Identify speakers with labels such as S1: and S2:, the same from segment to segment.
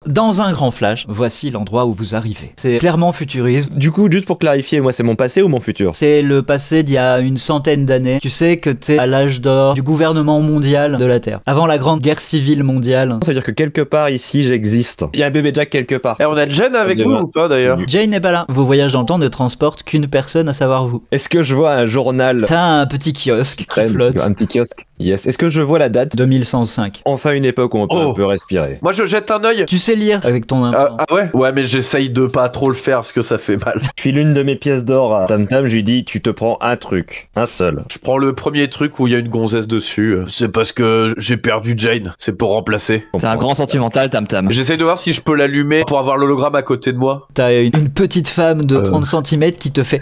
S1: Dans un grand flash, voici l'endroit où vous arrivez. C'est clairement futuriste.
S2: Du coup, juste pour clarifier, moi c'est mon passé ou mon futur?
S1: C'est le passé d'il y a une centaine d'années. Tu sais que t'es à l'âge d'or du gouvernement mondial de la Terre. Avant la grande guerre civile mondiale.
S2: Ça veut dire que quelque part ici j'existe. Il y a un bébé Jack quelque part.
S3: Et on a Jen avec nous ou pas d'ailleurs?
S1: Jane n'est pas là. Vos voyages dans le temps ne transportent qu'une personne, à savoir vous.
S2: Est-ce que je vois un journal?
S1: T'as un petit kiosque qui flotte.
S2: Un petit kiosque. Yes. Est-ce que je vois la date?
S1: 2105.
S2: Enfin une époque où on peut un peu respirer.
S3: Moi je jette un œil.
S1: Tu sais lire avec ton implant.
S3: Ah ouais? Ouais, mais j'essaye de pas trop le faire parce que ça fait mal.
S2: Je file une de mes pièces d'or à Tam Tam, je lui dis tu te prends un truc, un seul.
S3: Je prends le premier truc où il y a une gonzesse dessus. C'est parce que j'ai perdu Jane. C'est pour remplacer.
S4: C'est un grand sentimental, Tam Tam.
S3: J'essaie de voir si je peux l'allumer pour avoir l'hologramme à côté de moi.
S1: T'as une petite femme de 30 cm qui te fait...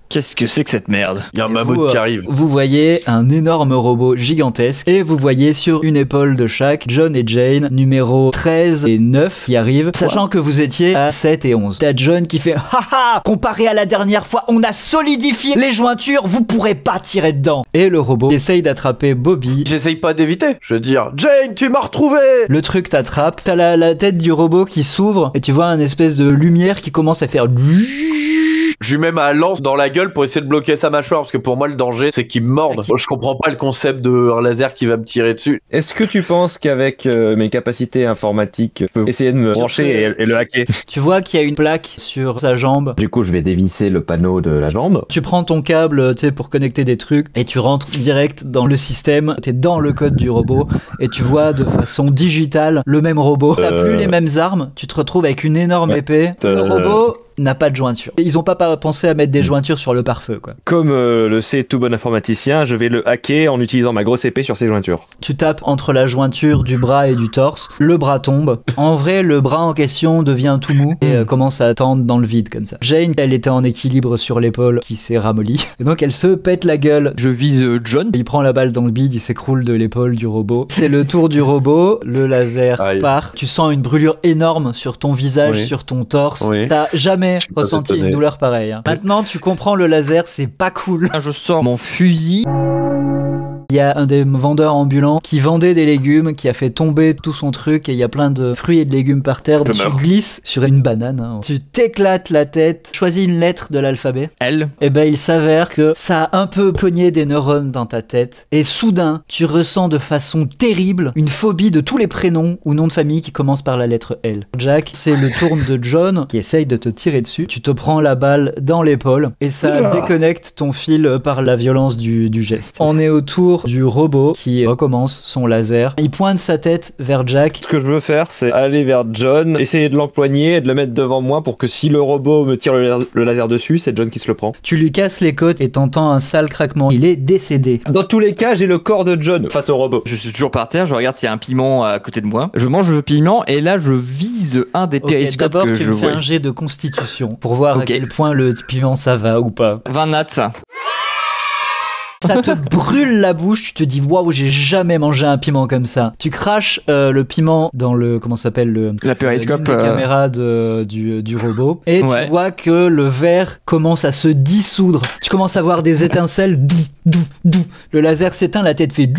S4: Qu'est-ce que c'est que cette merde?
S3: Il y a un mammouth qui arrive.
S1: Vous voyez un énorme robot gigantesque et vous voyez sur une épaule de chaque John et Jane, numéro 13 et 9 qui arrivent, sachant que vous étiez à 7 et 11. T'as John qui fait haha, comparé à la dernière fois, on a solidifié les jointures, vous pourrez pas tirer dedans. Et le robot essaye d'attraper Bobby.
S3: J'essaye pas d'éviter. Je veux dire, Jane, tu m'as retrouvé!
S1: Le truc t'attrape, t'as la tête du robot qui s'ouvre et tu vois une espèce de lumière qui commence à faire...
S3: Je lui mets ma lance dans la gueule pour essayer de bloquer sa mâchoire, parce que pour moi le danger c'est qu'il me morde. Je comprends pas le concept d'un laser qui va me tirer dessus.
S2: Est-ce que tu penses qu'avec mes capacités informatiques, je peux essayer de me brancher et le hacker?
S1: Tu vois qu'il y a une plaque sur sa jambe.
S2: Du coup je vais dévisser le panneau de la jambe.
S1: Tu prends ton câble, tu sais, pour connecter des trucs et tu rentres direct dans le système. T'es dans le code du robot et tu vois de façon digitale le même robot. T'as plus les mêmes armes, tu te retrouves avec une énorme épée. Le robot n'a pas de jointure. Ils ont pas pensé à mettre des jointures sur le pare-feu, quoi.
S2: Comme le sait tout bon informaticien, je vais le hacker en utilisant ma grosse épée sur ses jointures.
S1: Tu tapes entre la jointure du bras et du torse, le bras tombe. En vrai, le bras en question devient tout mou et commence à tendre dans le vide comme ça. Jane, elle était en équilibre sur l'épaule qui s'est ramollie. Et donc elle se pète la gueule.
S4: Je vise John.
S1: Il prend la balle dans le bide, il s'écroule de l'épaule du robot. C'est le tour du robot, le laser part. Tu sens une brûlure énorme sur ton visage, sur ton torse. T'as jamais ressenti une douleur pareille. Maintenant, tu comprends le laser, c'est pas cool.
S4: Je sors mon fusil.
S1: Il y a un des vendeurs ambulants qui vendait des légumes, qui a fait tomber tout son truc et il y a plein de fruits et de légumes par terre. Tu glisses sur une banane, tu t'éclates la tête, choisis une lettre de l'alphabet.
S4: L.
S1: Et ben il s'avère que ça a un peu cogné des neurones dans ta tête et soudain tu ressens de façon terrible une phobie de tous les prénoms ou noms de famille qui commencent par la lettre L. Jack, c'est le tour de John qui essaye de te tirer dessus. Tu te prends la balle dans l'épaule et ça déconnecte ton fil par la violence du geste. On est autour du robot qui recommence son laser. Il pointe sa tête vers Jack.
S2: Ce que je veux faire, c'est aller vers John, essayer de l'empoigner et de le mettre devant moi pour que si le robot me tire le laser dessus, c'est John qui se le prend.
S1: Tu lui casses les côtes et t'entends un sale craquement. Il est décédé.
S2: Dans tous les cas, j'ai le corps de John face au robot.
S4: Je suis toujours par terre, je regarde s'il y a un piment à côté de moi. Je mange le piment et là je vise un des périscopes
S1: d'abord,
S4: que
S1: tu
S4: je
S1: me fais
S4: vois.
S1: un jet de constitution pour voir à quel point le piment ça va ou pas.
S4: 20 nats.
S1: Ça te brûle la bouche, tu te dis waouh, j'ai jamais mangé un piment comme ça. Tu craches le piment dans le comment ça s'appelle
S4: la périscope
S1: caméra du robot et tu vois que le verre commence à se dissoudre. Tu commences à voir des étincelles. Le laser s'éteint, la tête fait.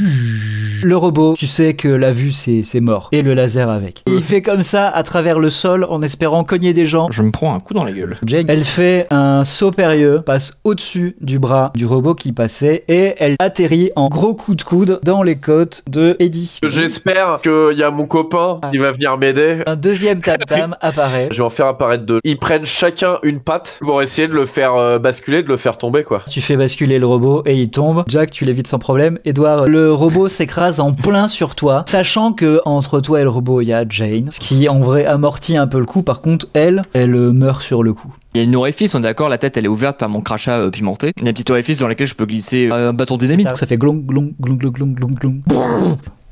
S1: Le robot, tu sais que la vue c'est mort et le laser avec. Il fait comme ça à travers le sol en espérant cogner des gens.
S4: Je me prends un coup dans la gueule.
S1: Jane, elle fait un saut périlleux, passe au-dessus du bras du robot qui passait et elle atterrit en gros coup de coude dans les côtes de Eddie.
S3: J'espère qu'il y a mon copain, il va venir m'aider.
S1: Un deuxième tam-tam apparaît.
S3: Je vais en faire apparaître deux. Ils prennent chacun une patte pour essayer de le faire basculer, de le faire tomber quoi.
S1: Tu fais basculer le robot et il tombe. Jack, tu l'évites sans problème. Edouard, le robot s'écrase en plein sur toi, sachant que entre toi et le robot, il y a Jane, ce qui en vrai amortit un peu le coup. Par contre, elle meurt sur le coup.
S4: Il y a une orifice, on est d'accord, la tête elle est ouverte par mon crachat pimenté. Il y a une petite orifice dans laquelle je peux glisser un bâton de dynamite.
S1: Ça fait glong glong glong glong glong glong glong.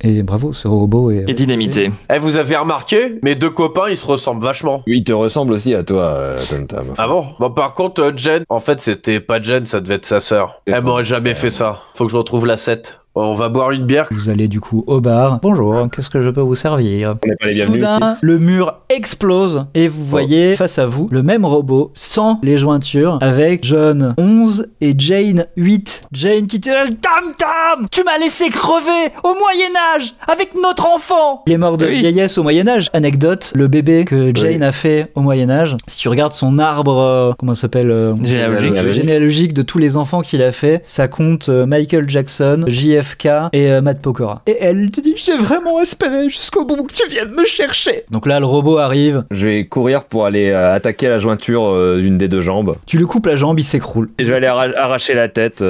S1: Et bravo, ce robot est
S4: dynamité.
S3: Eh, vous avez remarqué, mes deux copains ils se ressemblent vachement.
S2: Oui, ils te ressemblent aussi à toi, Tam Tam.
S3: Ah bon? Bon, par contre, Jen, en fait c'était pas Jen, ça devait être sa sœur. Elle m'aurait jamais fait ça. Faut que je retrouve la 7. On va boire une bière.
S1: Vous allez du coup au bar. Bonjour, qu'est-ce que je peux vous servir?
S2: On n'est pas les bienvenus
S1: Soudain,
S2: ici.
S1: le mur explose et vous voyez face à vous le même robot sans les jointures avec John 11 et Jane 8. Jane qui te dit Tam Tam, tu m'as laissé crever au Moyen-Âge avec notre enfant. Il est mort de vieillesse au Moyen-Âge. Anecdote, le bébé que Jane a fait au Moyen-Âge, si tu regardes son arbre, comment ça s'appelle généalogique de tous les enfants qu'il a fait, ça compte Michael Jackson, JFK et Matt Pokora. Et elle te dit j'ai vraiment espéré jusqu'au bout que tu viennes me chercher. Donc là le robot arrive.
S2: Je vais courir pour aller attaquer la jointure d'une des deux jambes.
S1: Tu lui coupes la jambe, il s'écroule.
S2: Et je vais aller arracher la tête.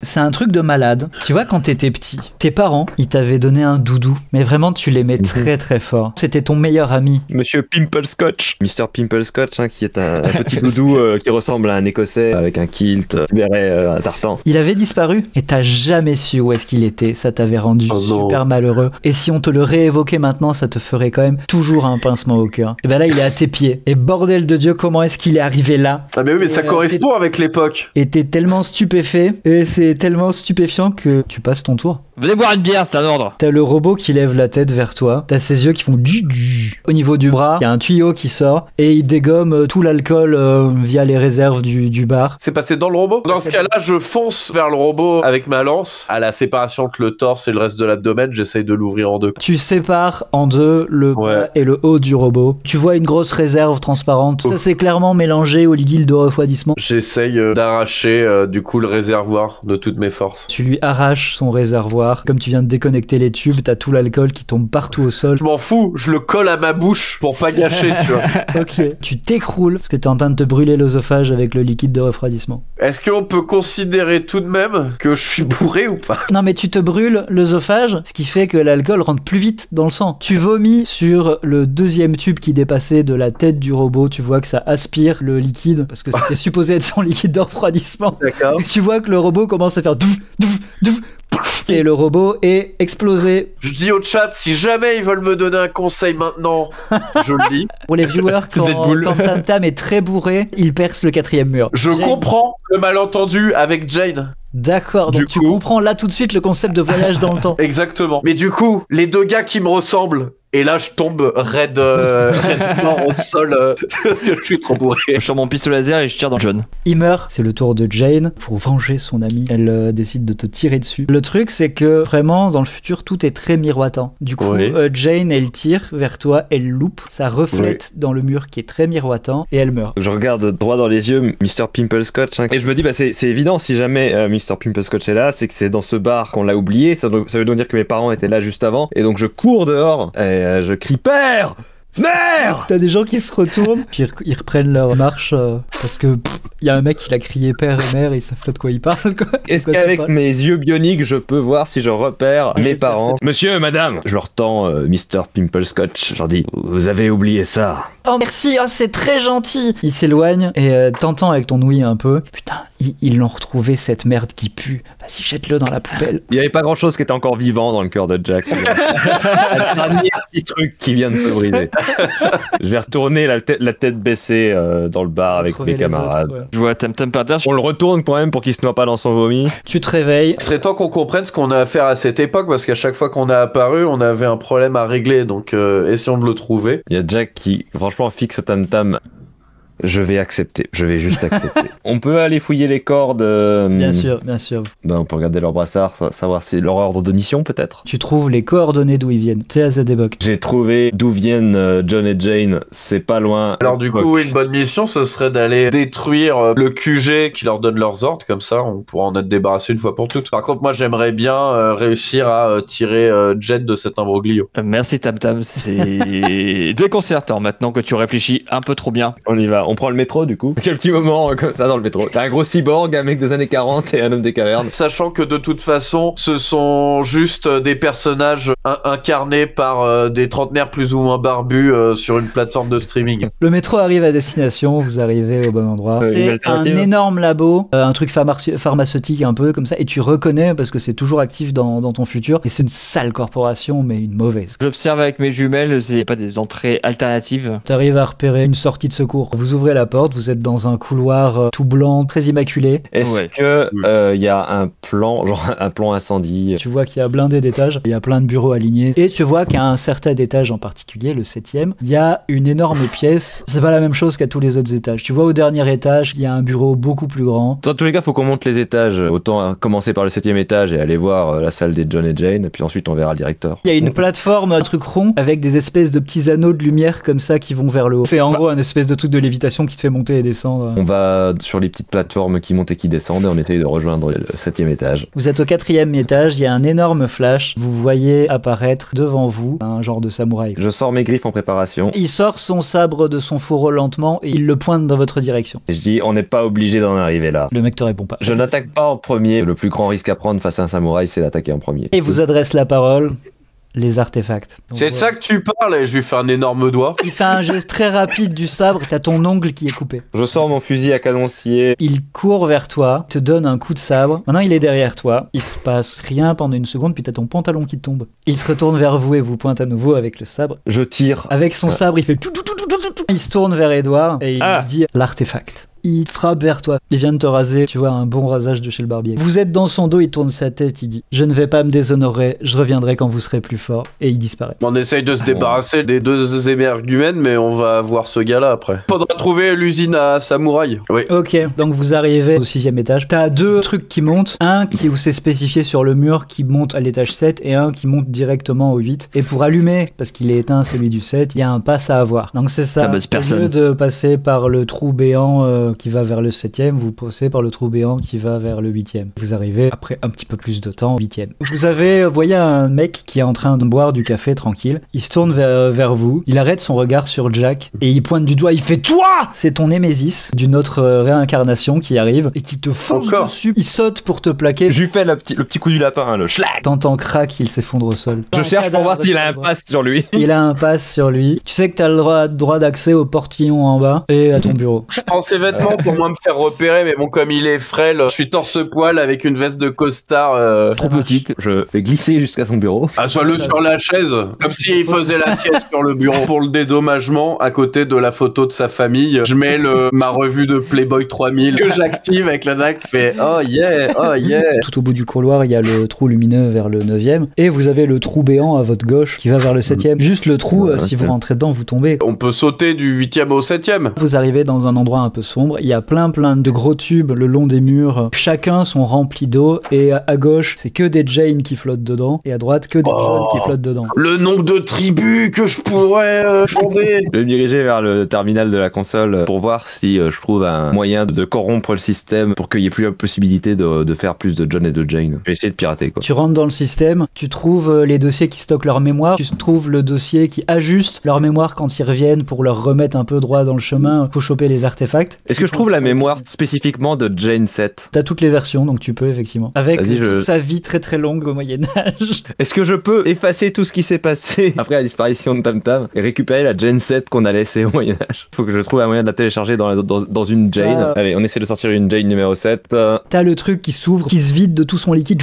S1: C'est un truc de malade. Tu vois, quand t'étais petit, tes parents, ils t'avaient donné un doudou. Mais vraiment, tu l'aimais très très fort. C'était ton meilleur ami.
S2: Monsieur Pimple Scotch. Mr. Pimple Scotch, hein, qui est un petit doudou qui ressemble à un Écossais avec un kilt, un tartan.
S1: Il avait disparu et t'as jamais su où est-ce qu'il était. Ça t'avait rendu super malheureux. Et si on te le réévoquait maintenant, ça te ferait quand même toujours un pincement au cœur. Et ben là, il est à tes pieds. Et bordel de Dieu, comment est-ce qu'il est arrivé là?
S3: Ah mais oui, mais ça correspond avec l'époque.
S1: Et t'es tellement stupéfait et c'est tellement stupéfiant que tu passes ton tour.
S4: Venez boire une bière, c'est un ordre.
S1: T'as le robot qui lève la tête vers toi, t'as ses yeux qui font au niveau du bras, il y a un tuyau qui sort et il dégomme tout l'alcool via les réserves du bar.
S3: C'est passé dans le robot? Dans ce cas-là, je fonce vers le robot avec ma lance. À la séparation entre le torse et le reste de l'abdomen, j'essaye de l'ouvrir en deux.
S1: Tu sépares en deux le bas et le haut du robot. Tu vois une grosse réserve transparente. Ça c'est clairement mélangé au liquide de refroidissement.
S3: J'essaye d'arracher du coup le réservoir de toutes mes forces.
S1: Tu lui arraches son réservoir. Comme tu viens de déconnecter les tubes, t'as tout l'alcool qui tombe partout au sol.
S3: Je m'en fous, je le colle à ma bouche pour pas gâcher, tu vois.
S1: Ok. Tu t'écroules parce que t'es en train de te brûler l'œsophage avec le liquide de refroidissement.
S3: Est-ce qu'on peut considérer tout de même que je suis bourré ou pas?
S1: Non mais tu te brûles l'œsophage, ce qui fait que l'alcool rentre plus vite dans le sang. Tu vomis sur le deuxième tube qui dépassait de la tête du robot. Tu vois que ça aspire le liquide parce que c'était supposé être son liquide de refroidissement.
S3: D'accord.
S1: Et tu vois que le robot commence à faire douf, douf, douf. Et le robot est explosé.
S3: Je dis au chat, si jamais ils veulent me donner un conseil maintenant, je le dis.
S1: Pour les viewers, quand Tam Tam est très bourré, il perce le 4e mur.
S3: Je comprends le malentendu avec Jane.
S1: D'accord, donc tu comprends là tout de suite le concept de voyage dans le temps.
S3: Exactement. Mais du coup, les deux gars qui me ressemblent, et là je tombe raide mort au sol parce que je suis trop bourré.
S4: Je sors mon pistolet laser et je tire dans John.
S1: Il meurt, c'est le tour de Jane. Pour venger son ami, elle décide de te tirer dessus. Le truc c'est que vraiment dans le futur tout est très miroitant. Du coup Jane elle tire vers toi, elle loupe, ça reflète dans le mur qui est très miroitant et elle meurt.
S2: Je regarde droit dans les yeux Mr. Pimple Scotch et je me dis bah c'est évident, si jamais Mr. Pimple Scotch est là, c'est que c'est dans ce bar qu'on l'a oublié, ça veut donc dire que mes parents étaient là juste avant et donc je cours dehors et je crie père! Mère!
S1: T'as des gens qui se retournent, puis ils reprennent leur marche parce que y a un mec qui l'a crié père et mère et ils savent pas de quoi il parle.
S2: Est-ce qu'avec mes yeux bioniques je peux voir si je repère mes parents? Monsieur, madame! Je leur tends Mr. Pimple Scotch, je leur dis vous avez oublié ça.
S1: Oh merci, oh, c'est très gentil. Il s'éloigne et t'entends avec ton ouïe un peu. Putain, ils l'ont retrouvé cette merde qui pue. Vas-y, jette-le dans la poubelle.
S2: Il y avait pas grand chose qui était encore vivant dans le cœur de Jack. Un dernier petit truc qui vient de se briser. Je vais retourner la tête baissée dans le bar avec mes camarades.
S1: Autres,
S4: Je vois Tam Tam par terre.
S2: On le retourne quand même pour qu'il se noie pas dans son vomi.
S1: Tu te réveilles.
S3: Il serait temps qu'on comprenne ce qu'on a à faire à cette époque parce qu'à chaque fois qu'on a apparu, on avait un problème à régler. Donc essayons de le trouver.
S2: Il y a Jack qui franchement fixe Tam Tam. Je vais accepter, je vais juste accepter. On peut aller fouiller les cordes.
S1: Bien sûr, bien sûr.
S2: Ben, on peut regarder leur brassard, savoir si leur ordre de mission peut-être.
S1: Tu trouves les coordonnées d'où ils viennent. C'est à cette époque.
S2: J'ai trouvé d'où viennent John et Jane, c'est pas loin.
S3: Alors du coup, une bonne mission, ce serait d'aller détruire le QG qui leur donne leurs ordres, comme ça on pourra en être débarrassé une fois pour toutes. Par contre, moi j'aimerais bien réussir à tirer Jet de cet imbroglio.
S4: Merci Tam Tam, c'est déconcertant maintenant que tu réfléchis un peu trop bien.
S2: On y va. On prend le métro du coup. Quel petit moment comme ça dans le métro. T'as un gros cyborg, un mec des années 40 et un homme des cavernes.
S3: Sachant que de toute façon, ce sont juste des personnages incarnés par des trentenaires plus ou moins barbus sur une plateforme de streaming.
S1: Le métro arrive à destination, vous arrivez au bon endroit. C'est un énorme labo, un truc pharmaceutique un peu comme ça, et tu reconnais parce que c'est toujours actif dans ton futur. Et c'est une sale corporation, mais une mauvaise.
S4: J'observe avec mes jumelles, il n'y a pas des entrées alternatives.
S1: T'arrives à repérer une sortie de secours. Vous ouvrez la porte, vous êtes dans un couloir tout blanc, très immaculé.
S2: Est-ce que il y a un plan, genre un plan incendie?
S1: Tu vois qu'il y a blindé d'étages, il y a plein de bureaux alignés, et tu vois qu'à un certain étage en particulier, le 7e, il y a une énorme pièce. C'est pas la même chose qu'à tous les autres étages. Tu vois au dernier étage, il y a un bureau beaucoup plus grand.
S2: Dans tous les cas, faut qu'on monte les étages. Autant commencer par le 7e étage et aller voir la salle des John et Jane, puis ensuite on verra le directeur.
S1: Il y a une plateforme, un truc rond, avec des espèces de petits anneaux de lumière comme ça qui vont vers le haut. C'est en gros un espèce de truc de lévitation qui te fait monter et descendre.
S2: On va sur les petites plateformes qui montent et qui descendent et on essaye de rejoindre le 7e étage.
S1: Vous êtes au 4e étage, il y a un énorme flash. Vous voyez apparaître devant vous un genre de samouraï.
S2: Je sors mes griffes en préparation.
S1: Il sort son sabre de son fourreau lentement et il le pointe dans votre direction.
S2: Et je dis, on n'est pas obligé d'en arriver là.
S1: Le mec te répond pas.
S2: Je n'attaque pas en premier. Le plus grand risque à prendre face à un samouraï, c'est d'attaquer en premier.
S1: Et vous adresse la parole. Les artefacts. Donc,
S3: C'est de ça que tu parles et je lui fais un énorme doigt.
S1: Il fait un geste très rapide du sabre et t'as ton ongle qui est coupé.
S2: Je sors mon fusil à canoncier.
S1: Il court vers toi, te donne un coup de sabre. Maintenant il est derrière toi. Il se passe rien pendant une seconde puis t'as ton pantalon qui tombe. Il se retourne vers vous et vous pointe à nouveau avec le sabre.
S2: Je tire.
S1: Avec son sabre il fait tout. Il se tourne vers Edouard et il lui dit l'artefact. Il frappe vers toi. Il vient de te raser. Tu vois un bon rasage de chez le barbier. Vous êtes dans son dos, il tourne sa tête, il dit « Je ne vais pas me déshonorer, je reviendrai quand vous serez plus fort. » Et il disparaît.
S3: On essaye de se débarrasser des deux émergumènes, mais on va voir ce gars-là après. Faudra trouver l'usine à samouraï. Oui.
S1: Ok, donc vous arrivez au 6e étage. T'as deux trucs qui montent. Un qui où c'est spécifié sur le mur qui monte à l'étage 7 et un qui monte directement au 8. Et pour allumer, parce qu'il est éteint celui du 7, il y a un pass à avoir. Donc c'est ça. Au lieu de passer par le trou béant qui va vers le 7e, vous passez par le trou béant qui va vers le 8e. Vous arrivez après un petit peu plus de temps au 8e. Vous voyez un mec qui est en train de boire du café tranquille. Il se tourne vers vous. Il arrête son regard sur Jack et il pointe du doigt. Il fait « Toi !» C'est ton Némésis d'une autre réincarnation qui arrive et qui te fonce dessus. Il saute pour te plaquer.
S2: Je lui fais le petit coup du lapin, hein, le schlag.
S1: T'entends crack, il s'effondre au sol.
S2: Je cherche pour voir s'il a un pass sur lui.
S1: Il a un pass sur lui. Tu sais que t'as le droit d'accès au portillon en bas et à ton bureau.
S3: Je prends ses vêtements pour moi me faire repérer, mais bon, comme il est frêle, je suis torse-poil avec une veste de costard.
S4: Trop petite.
S2: Je fais glisser jusqu'à son bureau.
S3: Assois-le sur la chaise, comme s'il faisait la sieste sur le bureau. Pour le dédommagement, à côté de la photo de sa famille, je mets ma revue de Playboy 3000 que j'active avec la dague qui fait oh yeah, oh yeah.
S1: Tout au bout du couloir, il y a le trou lumineux vers le 9e et vous avez le trou béant à votre gauche qui va vers le 7e. Juste le trou, si vous rentrez dedans, vous tombez.
S3: On peut sauter du 8e au 7e.
S1: Vous arrivez dans un endroit un peu sombre, il y a plein de gros tubes le long des murs, chacun sont remplis d'eau et à gauche, c'est que des Jane qui flottent dedans et à droite, que des John qui flottent dedans.
S3: Le nombre de tribus que je pourrais fonder.
S2: Je vais me diriger vers le terminal de la console pour voir si je trouve un moyen de corrompre le système pour qu'il y ait plus la possibilité de faire plus de John et de Jane. Je vais essayer de pirater, quoi.
S1: Tu rentres dans le système, tu trouves les dossiers qui stockent leur mémoire, tu trouves le dossier qui ajuste leur mémoire quand ils reviennent pour leur remettre un peu droit dans le chemin, faut choper les artefacts.
S2: Est-ce que je trouve la mémoire spécifiquement de Jane 7?
S1: T'as toutes les versions, donc tu peux effectivement. Avec toute sa vie très très longue au Moyen-Âge.
S2: Est-ce que je peux effacer tout ce qui s'est passé après la disparition de Tam Tam et récupérer la Jane 7 qu'on a laissée au Moyen-Âge? Faut que je trouve un moyen de la télécharger dans une Jane. Allez, on essaie de sortir une Jane numéro 7.
S1: T'as le truc qui s'ouvre, qui se vide de tout son liquide.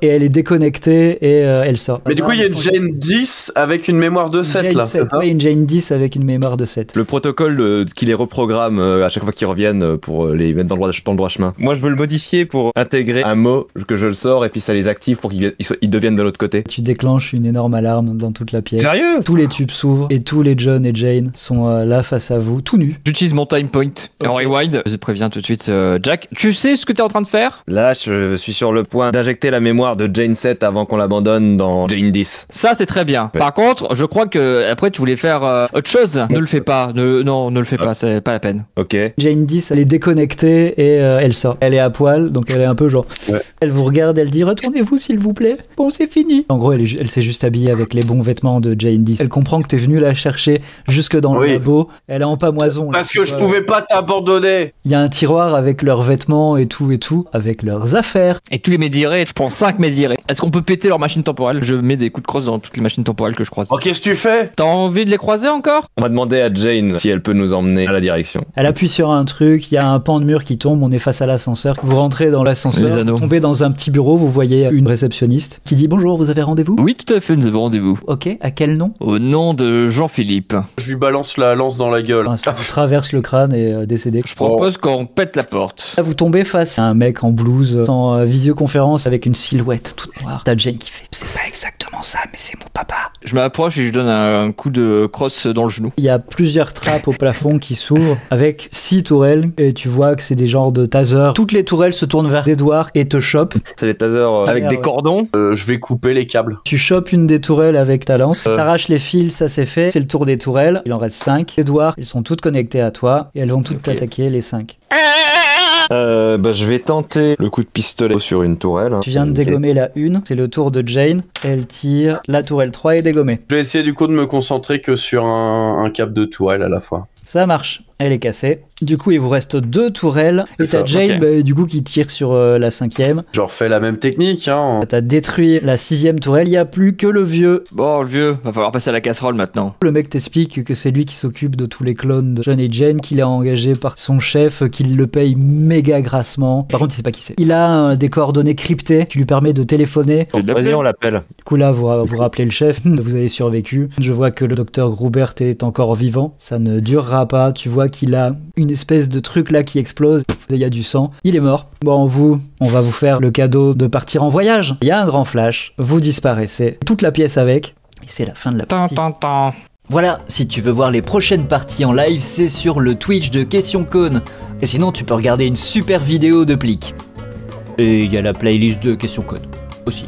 S1: Et elle est déconnectée et elle sort.
S3: Mais du coup, il y a une Jane 10 avec une mémoire de 7 là, c'est ça?
S1: Oui, une Jane 10 avec une mémoire de 7.
S2: Le protocole qui les reprogramme à chaque fois qu'ils reviennent pour les mettre dans le droit chemin. Moi, je veux le modifier pour intégrer un mot que je le sors et puis ça les active pour qu'ils deviennent de l'autre côté.
S1: Tu déclenches une énorme alarme dans toute la pièce.
S2: Sérieux?
S1: Tous les tubes s'ouvrent et tous les John et Jane sont là face à vous, tout nus.
S4: J'utilise mon time point en rewind. Je préviens tout de suite Jack. Tu sais ce que t'es en train de faire?
S2: Là, je suis sur le point d'injecter la mémoire de Jane 7 avant qu'on l'abandonne dans Jane 10.
S4: Ça, c'est très bien.
S2: Ouais.
S4: Par contre, je crois que après tu voulais faire autre chose. Ne le fais pas. Non, ne le fais pas. C'est pas la peine.
S2: Ok.
S1: Jane 10, elle est déconnectée et elle sort. Elle est à poil, donc elle est un peu genre...
S2: Ouais.
S1: Elle vous regarde, elle dit « Retournez-vous s'il vous plaît. Bon, c'est fini. » En gros, elle s'est juste habillée avec les bons vêtements de Jane 10. Elle comprend que t'es venu la chercher jusque dans le labo. Elle est en pamoison.
S3: Parce que je pouvais pas t'abandonner.
S1: Il y a un tiroir avec leurs vêtements et tout, avec leurs affaires.
S4: Et tous les médirés, je prends 5 médirés. Est-ce qu'on peut péter leur machine temporelle? Je mets des coups de crosse dans toutes les machines temporelles que je croise.
S3: Oh, qu'est-ce que tu fais?
S4: T'as envie de les croiser encore?
S2: On va demander à Jane si elle peut nous emmener à la direction.
S1: Elle appuie sur un truc, il y a un pan de mur qui tombe, on est face à l'ascenseur. Vous rentrez dans
S4: Les
S1: l'ascenseur,
S4: anneaux.
S1: vous tombez dans un petit bureau, vous voyez une réceptionniste qui dit bonjour, vous avez rendez-vous?
S4: Oui, tout à fait, nous avons rendez-vous.
S1: Ok, à quel nom?
S4: Au nom de Jean-Philippe.
S3: Je lui balance la lance dans la gueule.
S1: Enfin, ça vous traverse le crâne et décédé.
S4: Je propose qu'on pète la porte.
S1: Là, vous tombez face à un mec en blouse, en visioconférence avec une silhouette toute noire. T'as Jane qui fait c'est pas exactement ça, mais c'est mon papa.
S4: Je m'approche et je lui donne un coup de crosse dans le genou.
S1: Il y a plusieurs trappes au plafond qui s'ouvrent avec 6 tourelles et tu vois que c'est des genres de tasers. Toutes les tourelles se tournent vers Edouard et te chopent.
S2: C'est les tasers avec
S1: Ah,
S2: des
S1: ouais.
S2: cordons.
S3: Je vais couper les câbles.
S1: Tu chopes une des tourelles avec ta lance, t'arraches les fils, ça c'est fait. C'est le tour des tourelles, il en reste 5. Edouard, elles sont toutes connectées à toi et elles vont toutes t'attaquer les 5.
S2: Je vais tenter le coup de pistolet sur une tourelle.
S1: Tu viens de
S2: Ok.
S1: dégommer la 1, c'est le tour de Jane. Elle tire, la tourelle 3 est dégommée.
S3: Je vais essayer du coup de me concentrer que sur un câble de tourelle à la fois.
S1: Ça marche, elle est cassée. Du coup, il vous reste 2 tourelles. Et
S3: C'est
S1: t'as
S3: ça,
S1: Jane,
S4: ok.
S1: du coup, qui tire sur la 5e.
S3: Je refais la même technique, hein.
S1: T'as détruit la 6e tourelle, il n'y a plus que le vieux.
S4: Bon, le vieux, va falloir passer à la casserole maintenant.
S1: Le mec t'explique que c'est lui qui s'occupe de tous les clones de John et Jane, qu'il a engagé par son chef, qu'il le paye méga grassement. Par contre, il sait pas qui c'est. Il a des coordonnées cryptées qui lui permet de téléphoner.
S2: Vas-y, on l'appelle.
S1: Du coup, là, vous rappelez le chef, vous avez survécu. Je vois que le docteur Grubert est encore vivant. Ça ne durera pas. Tu vois qu'il a une espèce de truc là qui explose. Il y a du sang. Il est mort. Bon, on va vous faire le cadeau de partir en voyage. Il y a un grand flash. Vous disparaissez. Toute la pièce avec. Et c'est la fin de la partie. Voilà, si tu veux voir les prochaines parties en live, c'est sur le Twitch de Question Cône. Et sinon, tu peux regarder une super vidéo de Plic. Et il y a la playlist de Question Cône aussi.